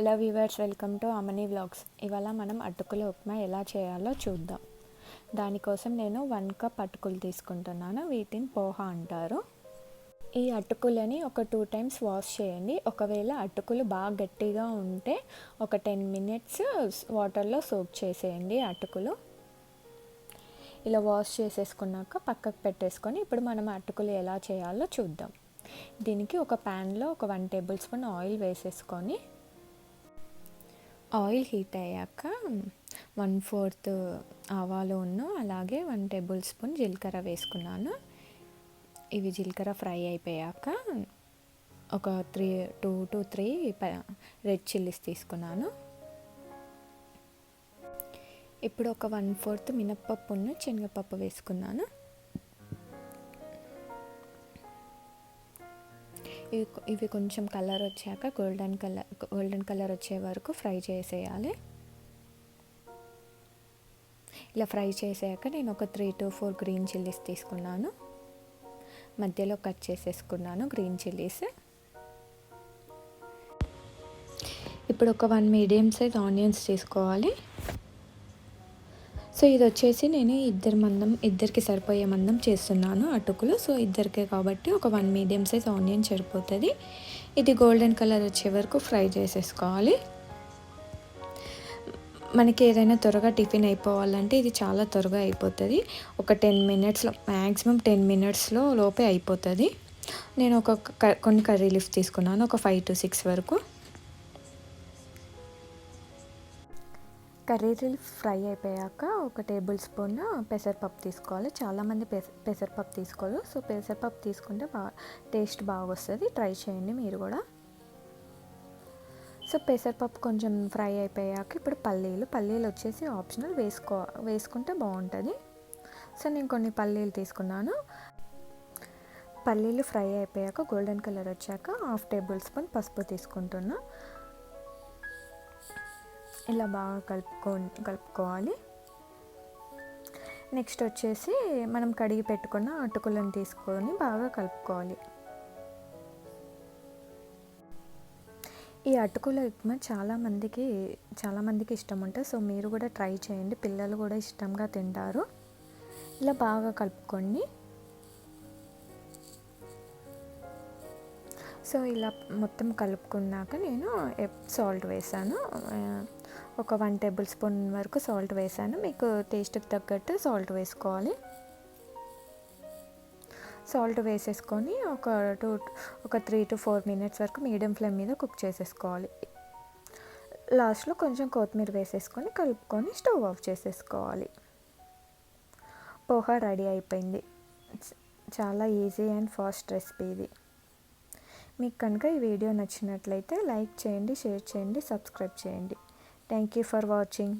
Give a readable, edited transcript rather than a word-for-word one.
Hello viewers, welcome to Amani vlogs. ఇవాళ మనం అటుకుల ఉప్మా ఎలా చేయాలో చూద్దాం. దానికోసం నేను 1 కప్ అటుకులు తీసుకుంటున్నాను. వీటిని పోహా అంటారు. ఈ అటుకులని ఒక 2 టైమ్స్ వాష్ చేయండి. ఒకవేళ అటుకులు బాగా గట్టిగా ఉంటే ఒక 10 మినిట్స్ వాటర్లో సోక్ చేసేయండి. అటుకులు ఇలా వాష్ చేసేసుకున్నాక పక్కకు పెట్టేసుకొని ఇప్పుడు మనం అటుకులు ఎలా చేయాలో చూద్దాం. దీనికి ఒక ప్యాన్లో ఒక 1 టేబుల్ స్పూన్ ఆయిల్ వేసేసుకొని ఆయిల్ హీట్ అయ్యాక 1/4 ఆవాలు అలాగే 1 టేబుల్ స్పూన్ జీలకర్ర వేసుకున్నాను. ఇవి జీలకర్ర ఫ్రై అయిపోయాక ఒక 2 to 3 రెడ్ చిల్లీస్ తీసుకున్నాను. ఇప్పుడు ఒక 1/4 మినప్పప్పును శనగపప్పు వేసుకున్నాను. ఇవి కొంచెం కలర్ వచ్చాక గోల్డెన్ కలర్ వచ్చే వరకు ఫ్రై చేసేయాలి. ఇలా ఫ్రై చేసాక నేను ఒక 3 to 4 గ్రీన్ చిల్లీస్ తీసుకున్నాను. మధ్యలో కట్ చేసేసుకున్నాను గ్రీన్ చిల్లీస్. ఇప్పుడు ఒక 1 మీడియం సైజ్ ఆనియన్స్ తీసుకోవాలి. సో ఇది వచ్చేసి నేను ఇద్దరికి సరిపోయే మందం చేస్తున్నాను అటుకులు. సో ఇద్దరికే కాబట్టి ఒక 1 మీడియం సైజ్ ఆనియన్ సరిపోతుంది. ఇది గోల్డెన్ కలర్ వచ్చే వరకు ఫ్రై చేసేసుకోవాలి. మనకి ఏదైనా త్వరగా టిఫిన్ అయిపోవాలంటే ఇది చాలా త్వరగా అయిపోతుంది. ఒక 10 మినిట్స్లో, మ్యాక్సిమం 10 మినిట్స్లో లోపే అయిపోతుంది. నేను కొన్ని కర్రీ లీఫ్ తీసుకున్నాను, ఒక 5 to 6 వరకు. కర్రీ లీఫ్ ఫ్రై అయిపోయాక ఒక టేబుల్ స్పూన్ పెసరపప్పు తీసుకోవాలి. చాలామంది పెసరపప్పు తీసుకోరు. సో పెసరపప్పు తీసుకుంటే టేస్ట్ బాగా వస్తుంది. ట్రై చేయండి మీరు కూడా. సో పెసరపప్పు కొంచెం ఫ్రై అయిపోయాక ఇప్పుడు పల్లీలు వచ్చేసి ఆప్షనల్, వేసుకుంటే బాగుంటుంది. సో నేను కొన్ని పల్లీలు తీసుకున్నాను. పల్లీలు ఫ్రై అయిపోయాక గోల్డెన్ కలర్ వచ్చాక 1/2 టేబుల్ స్పూన్ పసుపు తీసుకుంటున్నా. ఇలా బాగా కలుపుకోవాలి. నెక్స్ట్ వచ్చేసి మనం కడిగి పెట్టుకున్న అటుకులను తీసుకొని బాగా కలుపుకోవాలి. ఈ అటుకుల ఉప్మా చాలామందికి ఇష్టం ఉంటుంది. సో మీరు కూడా ట్రై చేయండి. పిల్లలు కూడా ఇష్టంగా తింటారు. ఇలా బాగా కలుపుకోండి. సో ఇలా మొత్తం కలుపుకున్నాక నేను సాల్ట్ వేసాను. ఒక 1 టేబుల్ స్పూన్ వరకు సాల్ట్ వేసాను. మీకు టేస్ట్కి తగ్గట్టు సాల్ట్ వేసుకోవాలి. సాల్ట్ వేసేసుకొని ఒక 3 to 4 మినిట్స్ వరకు మీడియం ఫ్లేమ్ మీద కుక్ చేసేసుకోవాలి. లాస్ట్లో కొంచెం కొత్తిమీర వేసేసుకొని కలుపుకొని స్టవ్ ఆఫ్ చేసేసుకోవాలి. పోహా రెడీ అయిపోయింది. చాలా ఈజీ అండ్ ఫాస్ట్ రెసిపీ ఇది. మీకు కనుక ఈ వీడియో నచ్చినట్లయితే లైక్ చేయండి, షేర్ చేయండి, సబ్స్క్రైబ్ చేయండి. Thank you for watching.